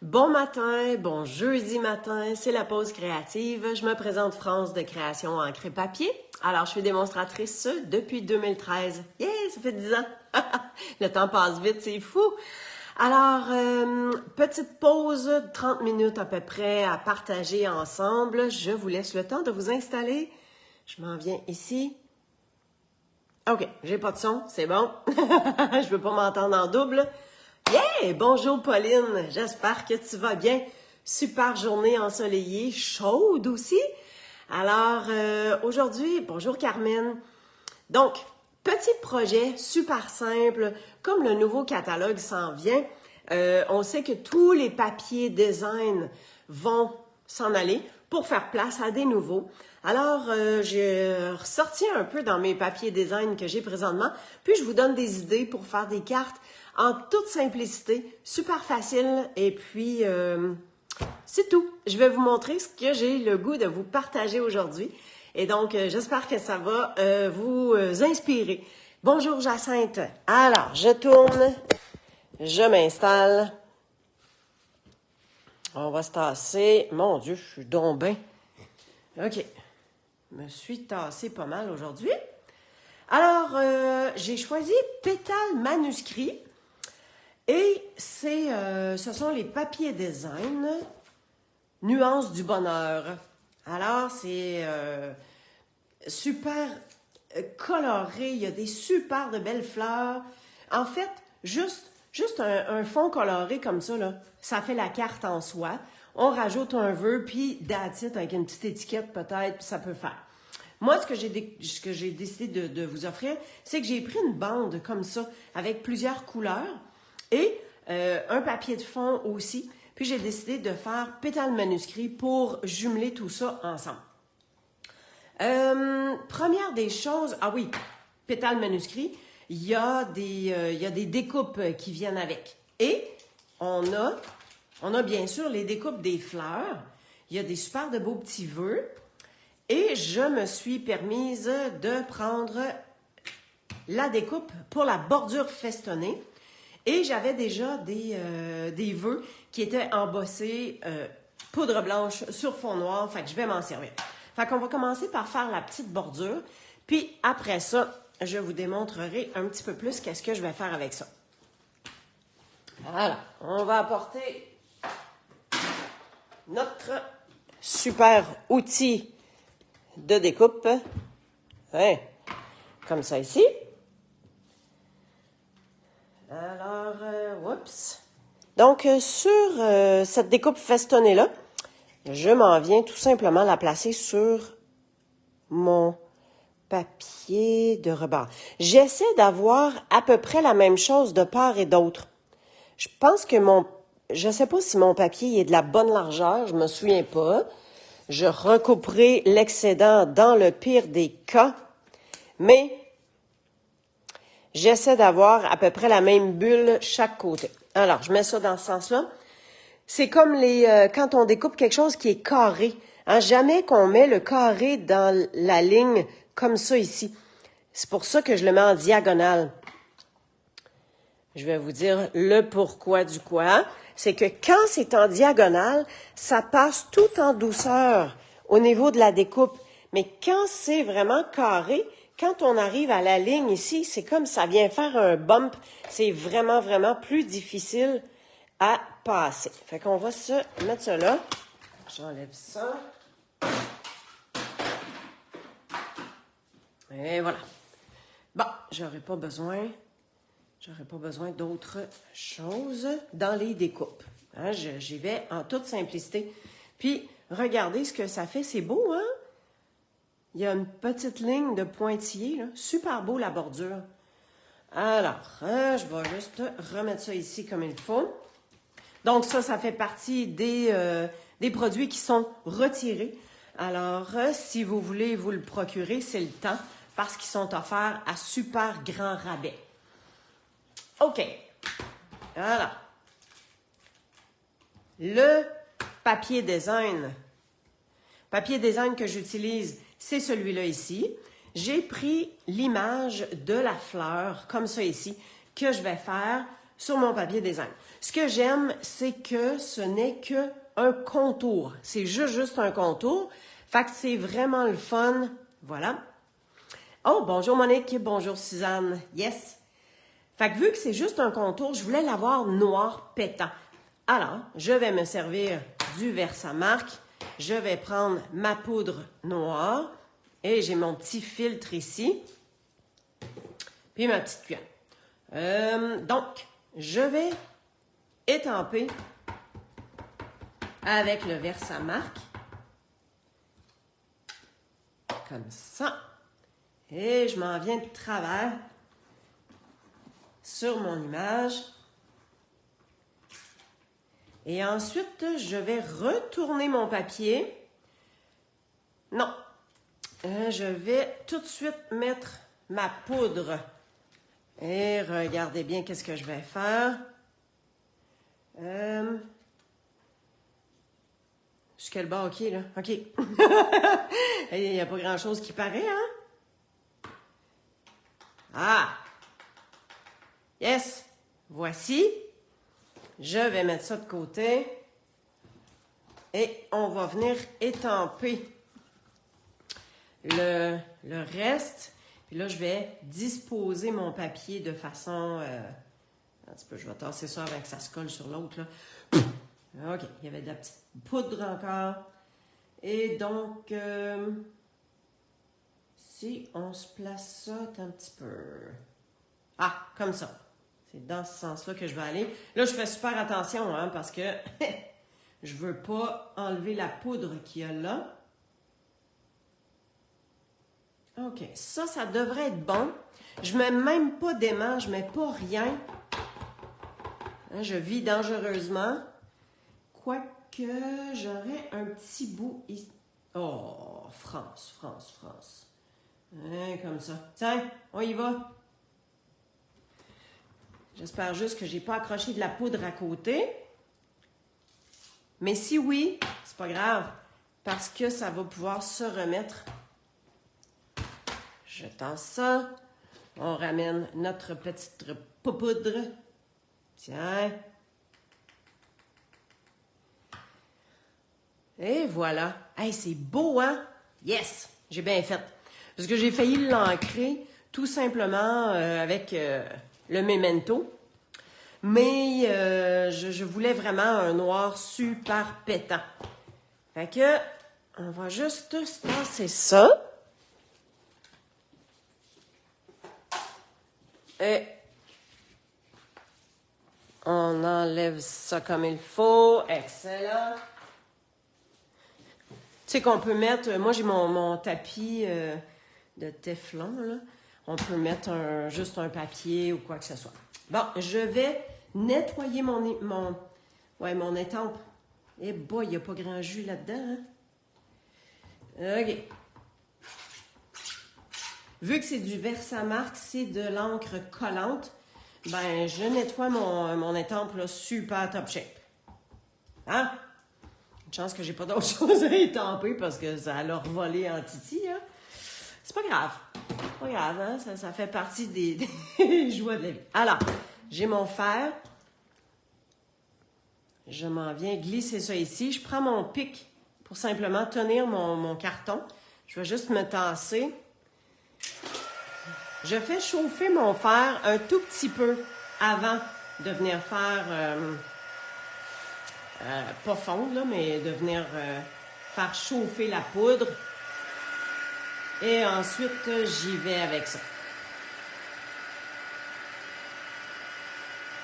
Bon matin, bon jeudi matin, c'est la pause créative. Je me présente France de Création Encre et Papier. Alors, je suis démonstratrice depuis 2013. Yeah, ça fait 10 ans. Le temps passe vite, c'est fou. Alors, petite pause de 30 minutes à peu près à partager ensemble. Je vous laisse le temps de vous installer. Je m'en viens ici. OK, j'ai pas de son, c'est bon. Je veux pas m'entendre en double. Yeah! Bonjour Pauline, j'espère que tu vas bien. Super journée ensoleillée, chaude aussi. Alors, aujourd'hui, bonjour Carmen. Donc, petit projet super simple, comme le nouveau catalogue s'en vient. On sait que tous les papiers design vont s'en aller pour faire place à des nouveaux. Alors, j'ai ressorti un peu dans mes papiers design que j'ai présentement, puis je vous donne des idées pour faire des cartes en toute simplicité, super facile, et puis c'est tout. Je vais vous montrer ce que j'ai le goût de vous partager aujourd'hui. Et donc, j'espère que ça va vous inspirer. Bonjour Jacinthe. Alors, je tourne, je m'installe. On va se tasser. Mon Dieu, je suis donc bien. OK. Je me suis tassée pas mal aujourd'hui. Alors, j'ai choisi Pétale Manuscrit. Et ce sont les papiers design Nuances du bonheur. Alors, c'est super coloré. Il y a des super de belles fleurs. En fait, juste un fond coloré comme ça, là, ça fait la carte en soi. On rajoute un vœu, puis that's it, avec une petite étiquette peut-être, puis ça peut faire. Moi, ce que j'ai décidé de vous offrir, c'est que j'ai pris une bande comme ça, avec plusieurs couleurs, et un papier de fond aussi. Puis j'ai décidé de faire Pétale Manuscrit pour jumeler tout ça ensemble. Première des choses, ah oui, Pétale Manuscrit, il y a des découpes qui viennent avec. Et on a bien sûr les découpes des fleurs. Il y a des super de beaux petits vœux. Et je me suis permise de prendre la découpe pour la bordure festonnée. Et j'avais déjà des vœux qui étaient embossés poudre blanche sur fond noir. Fait que je vais m'en servir. Fait qu'on va commencer par faire la petite bordure. Puis après ça, je vous démontrerai un petit peu plus qu'est-ce que je vais faire avec ça. Voilà. On va apporter notre super outil de découpe. Ouais. Comme ça ici. Alors, oups. Donc, sur cette découpe festonnée-là, je m'en viens tout simplement la placer sur mon papier de rebord. J'essaie d'avoir à peu près la même chose de part et d'autre. Je pense que je ne sais pas si mon papier est de la bonne largeur, je ne me souviens pas. Je recouperai l'excédent dans le pire des cas, mais j'essaie d'avoir à peu près la même bulle chaque côté. Alors, je mets ça dans ce sens-là. C'est comme quand on découpe quelque chose qui est carré. Hein, jamais qu'on met le carré dans la ligne comme ça ici. C'est pour ça que je le mets en diagonale. Je vais vous dire le pourquoi du quoi. C'est que quand c'est en diagonale, ça passe tout en douceur au niveau de la découpe. Mais quand c'est vraiment carré, quand on arrive à la ligne ici, c'est comme ça vient faire un bump. C'est vraiment, vraiment plus difficile à passer. Fait qu'on va mettre ça là. J'enlève ça. Et voilà. Bon, j'aurais pas besoin d'autre chose dans les découpes. Hein, j'y vais en toute simplicité. Puis, regardez ce que ça fait. C'est beau, hein? Il y a une petite ligne de pointillés, là. Super beau la bordure. Alors, je vais juste remettre ça ici comme il faut. Donc ça fait partie des produits qui sont retirés. Alors, si vous voulez vous le procurer, c'est le temps parce qu'ils sont offerts à super grand rabais. OK. Voilà. Le papier design. Papier design que j'utilise, c'est celui-là ici. J'ai pris l'image de la fleur, comme ça ici, que je vais faire sur mon papier design. Ce que j'aime, c'est que ce n'est que un contour. C'est juste un contour. Fait que c'est vraiment le fun. Voilà. Oh, bonjour Monique, bonjour Suzanne. Yes. Fait que vu que c'est juste un contour, je voulais l'avoir noir pétant. Alors, je vais me servir du Versamark. Je vais prendre ma poudre noire et j'ai mon petit filtre ici. Puis ma petite cuillère. Donc, je vais étamper avec le Versamark. Comme ça. Et je m'en viens de travers sur mon image. Et ensuite, je vais retourner mon papier. Non. Je vais tout de suite mettre ma poudre. Et regardez bien qu'est-ce que je vais faire. Jusqu'à le bas, OK, là. OK. Il n'y a pas grand-chose qui paraît, hein? Ah! Yes! Voici. Je vais mettre ça de côté. Et on va venir étamper le reste. Puis là, je vais disposer mon papier de façon... un petit peu, je vais tasser ça avant que ça se colle sur l'autre, là. OK, il y avait de la petite poudre encore. Et donc, si on se place ça un petit peu... Ah, comme ça. C'est dans ce sens-là que je vais aller. Là, je fais super attention, hein, parce que je veux pas enlever la poudre qu'il y a là. OK, ça devrait être bon. Je mets même pas d'aimant, je mets pas rien. Hein, je vis dangereusement. Quoique, j'aurais un petit bout ici. Oh, France. Hein, comme ça. Tiens, on y va. J'espère juste que j'ai pas accroché de la poudre à côté. Mais si oui, c'est pas grave, parce que ça va pouvoir se remettre. Je tends ça. On ramène notre petite poudre. Tiens. Et voilà. Hey, c'est beau, hein? Yes! J'ai bien fait. Parce que j'ai failli l'ancrer tout simplement avec le Memento. Mais je voulais vraiment un noir super pétant. Fait que, on va juste se passer ça. Et on enlève ça comme il faut. Excellent. Tu sais qu'on peut mettre... Moi, j'ai mon tapis de Teflon, là. On peut mettre juste un papier ou quoi que ce soit. Bon, je vais nettoyer mon étampe. Eh boy, il n'y a pas grand jus là-dedans, hein? OK. Vu que c'est du Versamark, c'est de l'encre collante, ben, je nettoie mon étampe là, super top shape. Hein? Une chance que j'ai pas d'autre chose à étamper parce que ça a leur volé en titi, hein? C'est pas grave. Pas grave, hein? Ça fait partie des joies de la vie. Alors, j'ai mon fer. Je m'en viens glisser ça ici. Je prends mon pic pour simplement tenir mon carton. Je vais juste me tasser. Je fais chauffer mon fer un tout petit peu avant de venir faire, pas fondre, là, mais de venir faire chauffer la poudre. Et ensuite, j'y vais avec ça.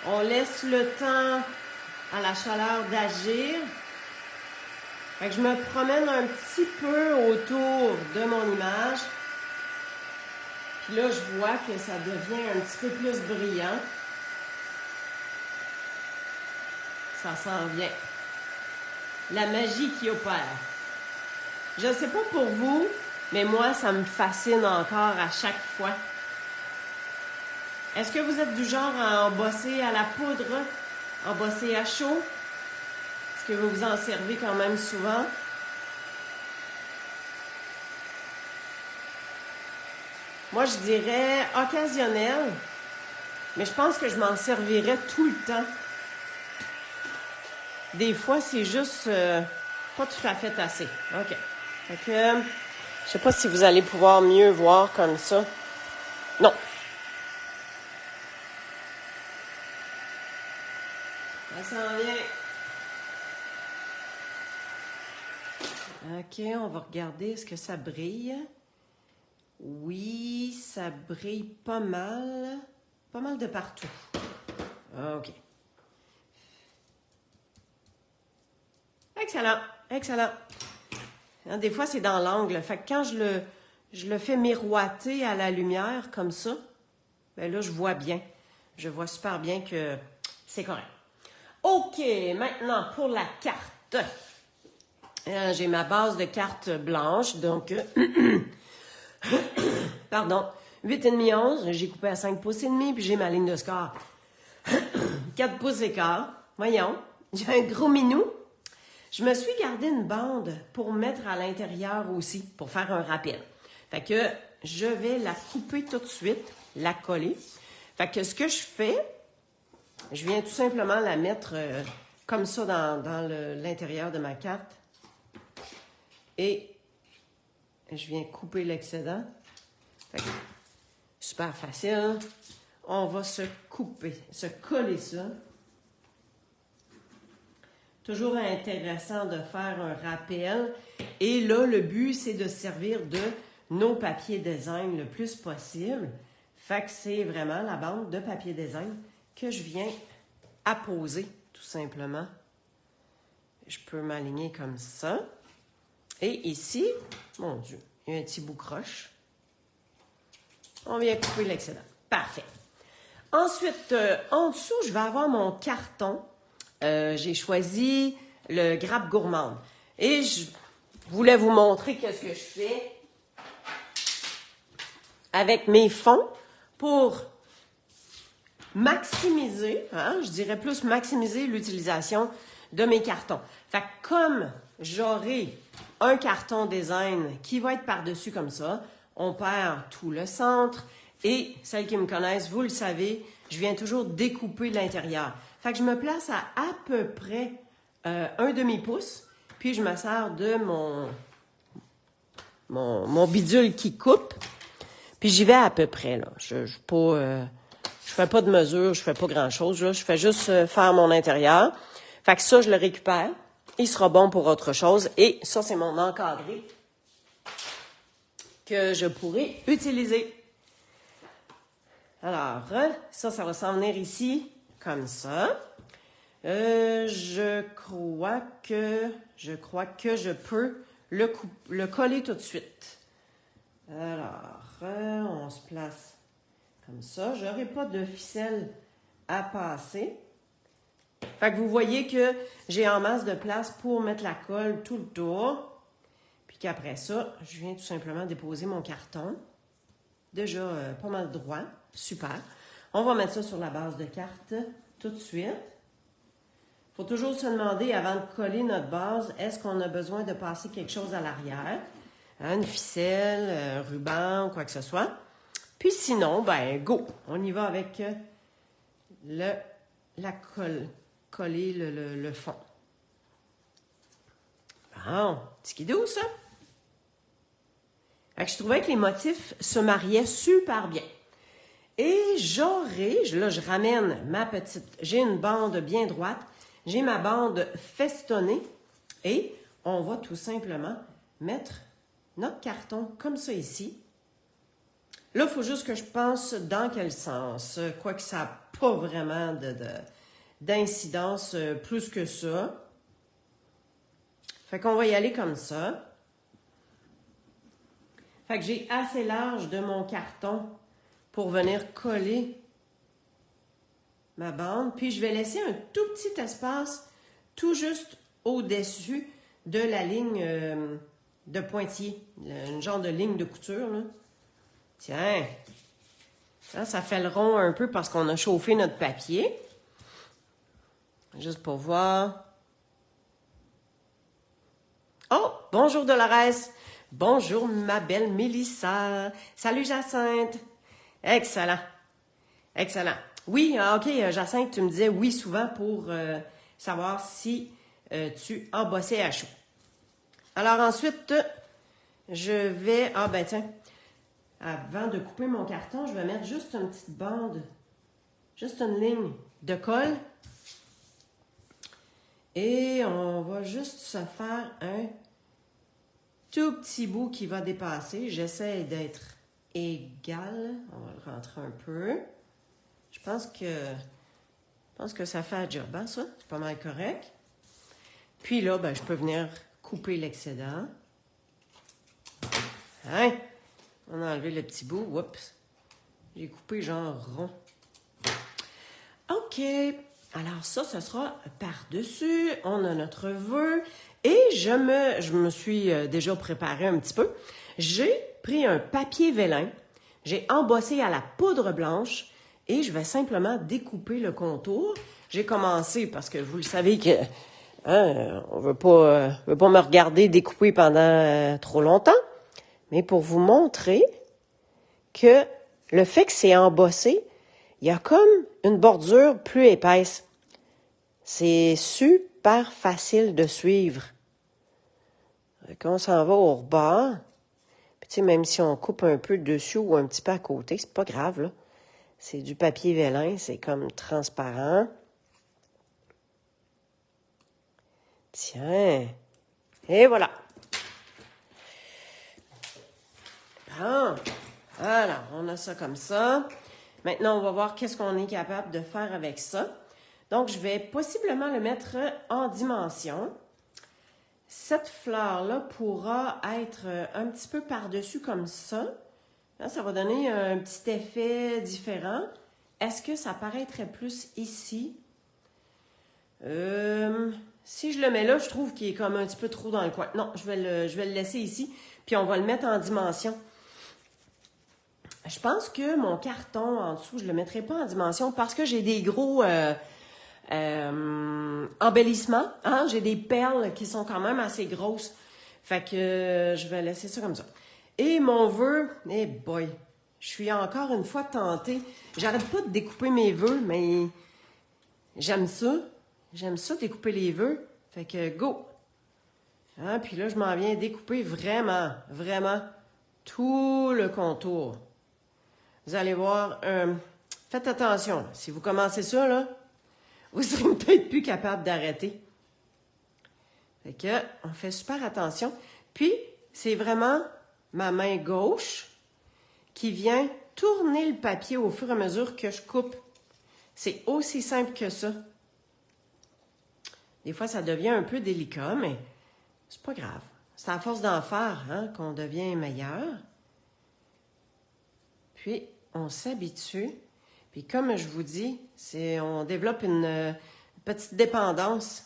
On laisse le temps à la chaleur d'agir. Fait que je me promène un petit peu autour de mon image. Puis là, je vois que ça devient un petit peu plus brillant. Ça s'en vient. La magie qui opère. Je ne sais pas pour vous, mais moi, ça me fascine encore à chaque fois. Est-ce que vous êtes du genre à embosser à la poudre, embosser à chaud? Est-ce que vous vous en servez quand même souvent? Moi, je dirais occasionnel, Mais je pense que je m'en servirai tout le temps. Des fois, c'est juste pas tout à fait assez. OK. Fait que, je sais pas si vous allez pouvoir mieux voir comme ça. Non. Ça s'en vient. OK, on va regarder. Est-ce que ça brille? Oui, ça brille pas mal. Pas mal de partout. OK. Excellent, excellent. Hein, des fois, c'est dans l'angle. Fait que quand je le fais miroiter à la lumière comme ça, ben là, je vois bien. Je vois super bien que c'est correct. OK, maintenant, pour la carte. J'ai ma base de carte blanche, donc... pardon, 8,5 11. J'ai coupé à 5 pouces et demi, puis j'ai ma ligne de score. 4 pouces et quart. Voyons, j'ai un gros minou. Je me suis gardé une bande pour mettre à l'intérieur aussi, pour faire un rappel. Fait que je vais la couper tout de suite, la coller. Fait que ce que je fais, je viens tout simplement la mettre comme ça dans l'intérieur de ma carte. Et je viens couper l'excédent. Fait que, super facile. On va se coller ça. Toujours intéressant de faire un rappel. Et là, le but, c'est de servir de nos papiers design le plus possible. Fait que c'est vraiment la bande de papier design que je viens apposer, tout simplement. Je peux m'aligner comme ça. Et ici, mon Dieu, il y a un petit bout croche. On vient couper l'excédent. Parfait. Ensuite, en dessous, je vais avoir mon carton. J'ai choisi le Grappe Gourmande. Et je voulais vous montrer qu'est-ce que je fais avec mes fonds pour maximiser, je dirais plus maximiser l'utilisation de mes cartons. Fait que comme j'aurai un carton design qui va être par-dessus comme ça, on perd tout le centre. Et celles qui me connaissent, vous le savez, je viens toujours découper l'intérieur. Fait que je me place à peu près un demi-pouce, puis je me sers de mon bidule qui coupe, puis j'y vais à peu près, là. Je fais pas de mesure, je fais pas grand-chose, là. Je fais juste faire mon intérieur. Fait que ça, je le récupère. Il sera bon pour autre chose. Et ça, c'est mon encadré que je pourrai utiliser. Alors, ça va s'en venir ici, comme ça. Je crois que je peux le coller tout de suite. Alors, on se place comme ça. Je n'aurai pas de ficelle à passer. Fait que vous voyez que j'ai en masse de place pour mettre la colle tout le tour. Puis qu'après ça, je viens tout simplement déposer mon carton. Déjà pas mal droit. Super. On va mettre ça sur la base de carte tout de suite. Il faut toujours se demander, avant de coller notre base, est-ce qu'on a besoin de passer quelque chose à l'arrière? Une ficelle, un ruban ou quoi que ce soit. Puis sinon, ben go! On y va avec la colle. Coller le fond. Bon, petit kidou, ça. Fait que je trouvais que les motifs se mariaient super bien. Et là, je ramène ma petite, j'ai une bande bien droite, j'ai ma bande festonnée et on va tout simplement mettre notre carton comme ça ici. Là, il faut juste que je pense dans quel sens, quoique ça n'a pas vraiment d'incidence plus que ça. Fait qu'on va y aller comme ça. Fait que j'ai assez large de mon carton pour venir coller ma bande. Puis je vais laisser un tout petit espace tout juste au-dessus de la ligne de pointillé. Une genre de ligne de couture, là. Tiens, ça fait le rond un peu parce qu'on a chauffé notre papier. Juste pour voir. Oh, bonjour Dolores. Bonjour ma belle Mélissa. Salut Jacinthe. Excellent. Excellent. Oui, OK, Jacinthe, tu me disais oui souvent pour savoir si tu embossais à chaud. Alors ensuite, je vais... Ah ben tiens, avant de couper mon carton, je vais mettre juste une petite bande, juste une ligne de colle. Et on va juste se faire un tout petit bout qui va dépasser. J'essaie d'être égal. On va le rentrer un peu. Je pense que ça fait un job, hein, ça? C'est pas mal correct. Puis là, ben, je peux venir couper l'excédent. Hein? On a enlevé le petit bout. Oups! J'ai coupé genre rond. OK. Alors ça, ce sera par-dessus. On a notre vœu. Et je me suis déjà préparé un petit peu. J'ai pris un papier vélin. J'ai embossé à la poudre blanche. Et je vais simplement découper le contour. J'ai commencé parce que vous le savez que on veut pas me regarder découper pendant trop longtemps. Mais pour vous montrer que le fait que c'est embossé, il y a comme une bordure plus épaisse. C'est super facile de suivre. Quand on s'en va au rebord, puis tu sais, même si on coupe un peu dessus ou un petit peu à côté, c'est pas grave, là. C'est du papier vélin, c'est comme transparent. Tiens, et voilà. Bon, voilà, on a ça comme ça. Maintenant, on va voir qu'est-ce qu'on est capable de faire avec ça. Donc, je vais possiblement le mettre en dimension. Cette fleur-là pourra être un petit peu par-dessus comme ça. Là, ça va donner un petit effet différent. Est-ce que ça paraîtrait plus ici? Si je le mets là, je trouve qu'il est comme un petit peu trop dans le coin. Non, je vais le laisser ici, puis on va le mettre en dimension. Je pense que mon carton en dessous, je ne le mettrai pas en dimension parce que j'ai des gros embellissements. Hein? J'ai des perles qui sont quand même assez grosses. Fait que je vais laisser ça comme ça. Et mon vœu, eh boy, je suis encore une fois tentée. J'arrête pas de découper mes vœux, mais j'aime ça. J'aime ça découper les vœux. Fait que go! Hein? Puis là, je m'en viens découper vraiment, vraiment tout le contour. Vous allez voir, faites attention. Si vous commencez ça, là, vous serez peut-être plus capable d'arrêter. Fait que, on fait super attention. Puis, c'est vraiment ma main gauche qui vient tourner le papier au fur et à mesure que je coupe. C'est aussi simple que ça. Des fois, ça devient un peu délicat, mais c'est pas grave. C'est à force d'en faire qu'on devient meilleur. Puis, on s'habitue. Puis, comme je vous dis, on développe une petite dépendance.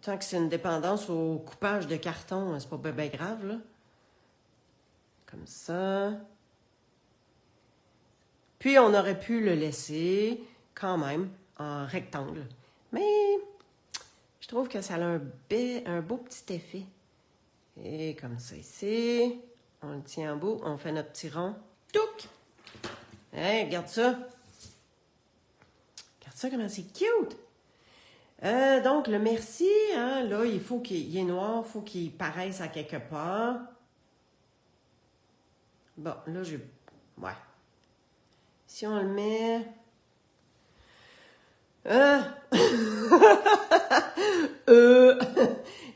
Tant que c'est une dépendance au coupage de carton, c'est pas bien grave, là. Comme ça. Puis, on aurait pu le laisser quand même en rectangle. Mais je trouve que ça a un beau petit effet. Et comme ça ici, on le tient en bout, on fait notre petit rond. Touc! Hey, regarde ça! Regarde ça, comment c'est cute! Donc, le merci, hein, là, il faut qu'il est noir, il faut qu'il paraisse à quelque part. Bon, là, ouais. Si on le met...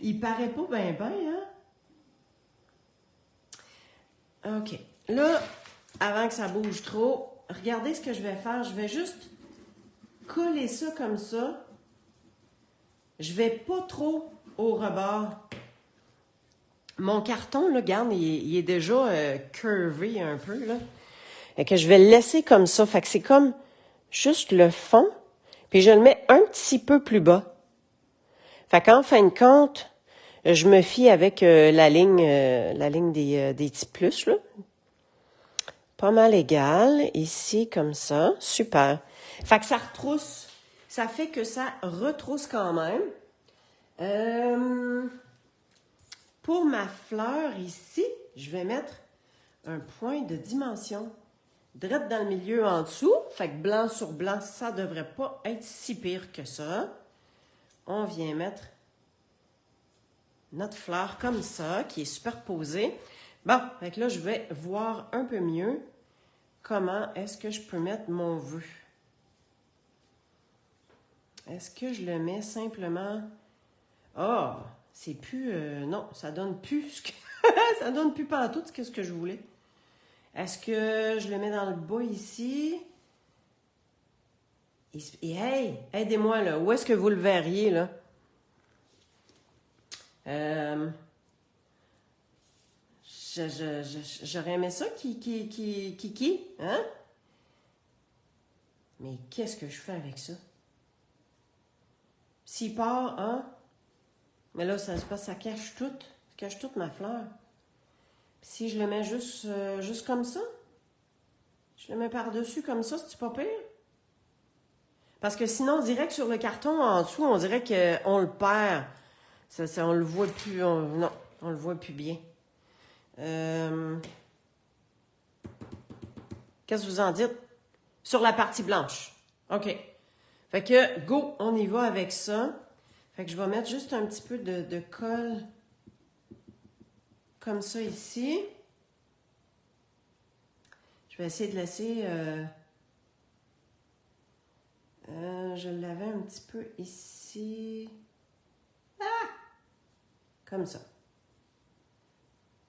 il paraît pas bien, hein? OK. Là, avant que ça bouge trop, regardez ce que je vais faire. Je vais juste coller ça comme ça. Je vais pas trop au rebord. Mon carton, là, regarde, il est déjà curvé un peu, là. Fait que je vais le laisser comme ça. Fait que c'est comme juste le fond. Puis je le mets un petit peu plus bas. Fait qu'en fin de compte, je me fie avec la ligne des petits plus, là. Pas mal égal. Ici, comme ça. Super. Fait que ça retrousse. Ça fait que ça retrousse quand même. Pour ma fleur ici, je vais mettre un point de dimension. direct dans le milieu en dessous. Fait que blanc sur blanc, ça devrait pas être si pire que ça. On vient mettre notre fleur comme ça, qui est superposée. Bon, fait que là, je vais voir un peu mieux comment est-ce que je peux mettre mon vœu. Est-ce que je le mets simplement... Oh, c'est plus... non, ça donne plus ce que... ça donne plus pantoute ce que je voulais. Est-ce que je le mets dans le bas ici? Et hey, aidez-moi là. Où est-ce que vous le verriez là? J'aurais aimé ça qui, hein? Mais qu'est-ce que je fais avec ça? S'il part, hein? Mais là, ça cache tout. Ça cache toute ma fleur. Puis si je le mets juste comme ça, je le mets par-dessus comme ça, c'est pas pire? Parce que sinon, on dirait que sur le carton en dessous, on dirait qu'on le perd. On le voit plus. Non, on le voit plus bien. Qu'est-ce que vous en dites? Sur la partie blanche. OK. Fait que, go, on y va avec ça. Fait que je vais mettre juste un petit peu de colle comme ça ici. Je vais essayer de laisser... je l'avais un petit peu ici. Ah! Comme ça.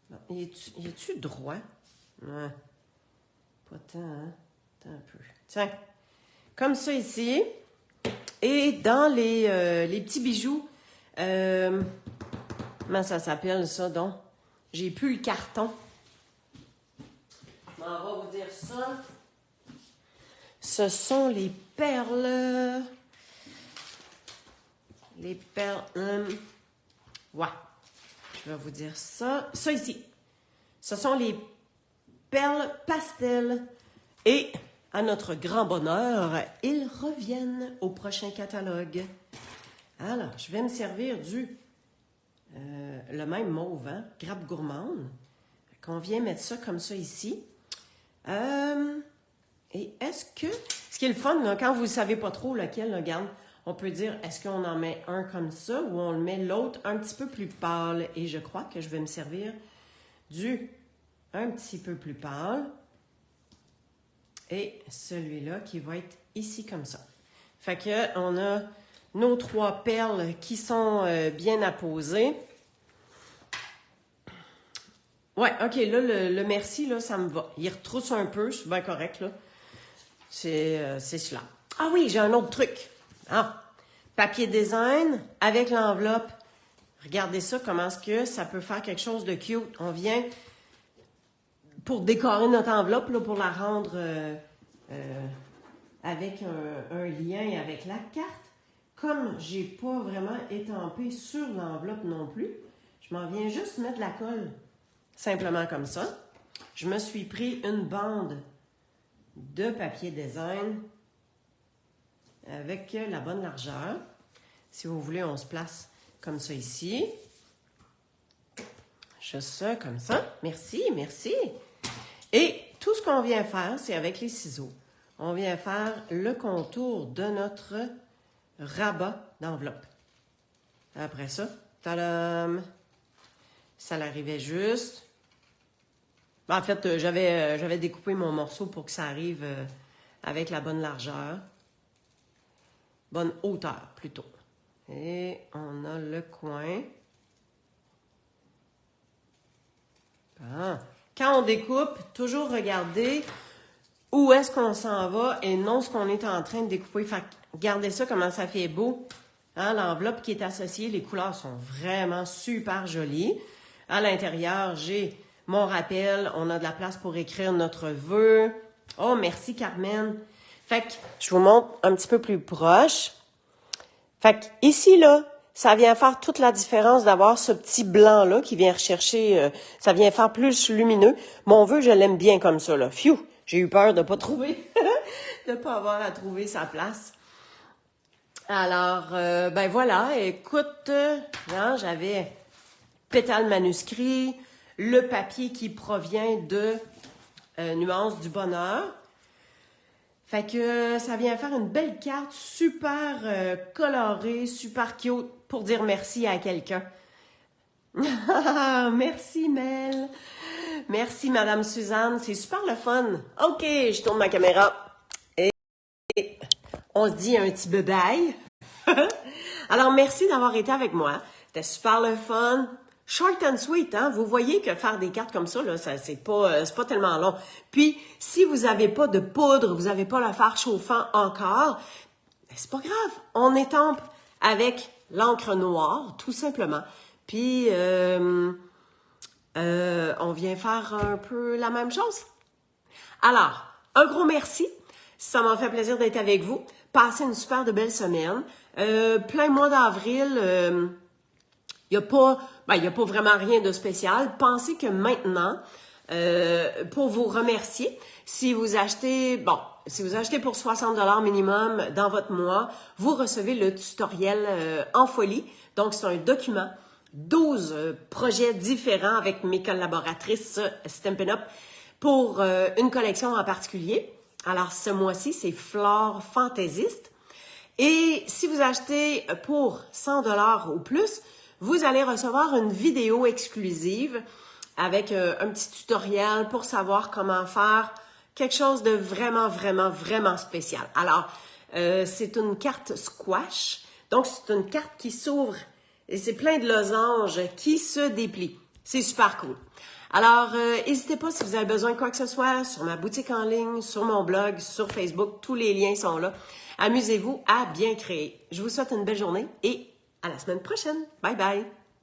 Bon, y est-tu droit? Ouais. Pas tant, hein? Attends un peu. Tiens. Comme ça ici. Et dans les petits bijoux, comment ça s'appelle ça donc? J'ai plus le carton. On va vous dire ça. Ce sont les perles. Les perles. Ouais. Je vais vous dire ça. Ça ici. Ce sont les perles pastel. Et à notre grand bonheur, ils reviennent au prochain catalogue. Alors, je vais me servir le même mauve, hein, grappe gourmande. On vient mettre ça comme ça ici. Et est-ce que... Ce qui est le fun, là, quand vous ne savez pas trop lequel, regarde, on peut dire, est-ce qu'on en met un comme ça ou on le met l'autre un petit peu plus pâle? Et je crois que je vais me servir du un petit peu plus pâle. Et celui-là qui va être ici comme ça. Fait que on a nos 3 perles qui sont bien apposées. Ouais, OK, là, le merci, là, ça me va. Il retrousse un peu, c'est bien correct, là. C'est cela. Ah oui, j'ai un autre truc. Ah, papier design avec l'enveloppe. Regardez ça, comment est-ce que ça peut faire quelque chose de cute. On vient... pour décorer notre enveloppe, là, pour la rendre avec un lien avec la carte, comme j'ai pas vraiment étampé sur l'enveloppe non plus, je m'en viens juste mettre la colle, simplement comme ça. Je me suis pris une bande de papier design avec la bonne largeur. Si vous voulez, on se place comme ça ici. Juste ça, comme ça. Merci, merci. Et tout ce qu'on vient faire, c'est avec les ciseaux. On vient faire le contour de notre rabat d'enveloppe. Après ça, tadam! Ça l'arrivait juste. En fait, j'avais découpé mon morceau pour que ça arrive avec la bonne largeur. Bonne hauteur, plutôt. Et on a le coin. Ah. Quand on découpe, toujours regarder où est-ce qu'on s'en va et non ce qu'on est en train de découper. Fait que regardez ça, comment ça fait beau. Hein, l'enveloppe qui est associée, les couleurs sont vraiment super jolies. À l'intérieur, j'ai mon rappel. On a de la place pour écrire notre vœu. Oh, merci Carmen. Fait que je vous montre un petit peu plus proche. Fait que ici, là, ça vient faire toute la différence d'avoir ce petit blanc-là qui vient rechercher, ça vient faire plus lumineux. Mon vœu, je l'aime bien comme ça, là. Phew! J'ai eu peur de ne pas trouver, de ne pas avoir à trouver sa place. Alors, ben voilà, écoute, hein, j'avais pétale manuscrit, le papier qui provient de nuance du bonheur. Fait que ça vient faire une belle carte super colorée, super cute pour dire merci à quelqu'un. Merci Mel. Merci Madame Suzanne, c'est super le fun. OK, je tourne ma caméra et on se dit un petit bye-bye. Alors merci d'avoir été avec moi. C'était super le fun. Short and sweet, hein? Vous voyez que faire des cartes comme ça, là, c'est pas tellement long. Puis, si vous n'avez pas de poudre, vous n'avez pas le fer chauffant encore, ben, c'est pas grave. On étampe avec l'encre noire, tout simplement. Puis, on vient faire un peu la même chose. Alors, un gros merci. Ça m'a fait plaisir d'être avec vous. Passez une super de belle semaine. Plein mois d'avril, il n'y a pas vraiment rien de spécial. Pensez que maintenant, pour vous remercier, si vous achetez pour 60$ minimum dans votre mois, vous recevez le tutoriel en folie. Donc, c'est un document, 12 projets différents avec mes collaboratrices Stampin' Up pour une collection en particulier. Alors, ce mois-ci, c'est Flore Fantaisiste. Et si vous achetez pour 100$ ou plus, vous allez recevoir une vidéo exclusive avec un petit tutoriel pour savoir comment faire quelque chose de vraiment, vraiment, vraiment spécial. Alors, c'est une carte squash. Donc, c'est une carte qui s'ouvre et c'est plein de losanges qui se déplient. C'est super cool. Alors, n'hésitez pas si vous avez besoin de quoi que ce soit sur ma boutique en ligne, sur mon blog, sur Facebook. Tous les liens sont là. Amusez-vous à bien créer. Je vous souhaite une belle journée et à la semaine prochaine. Bye bye!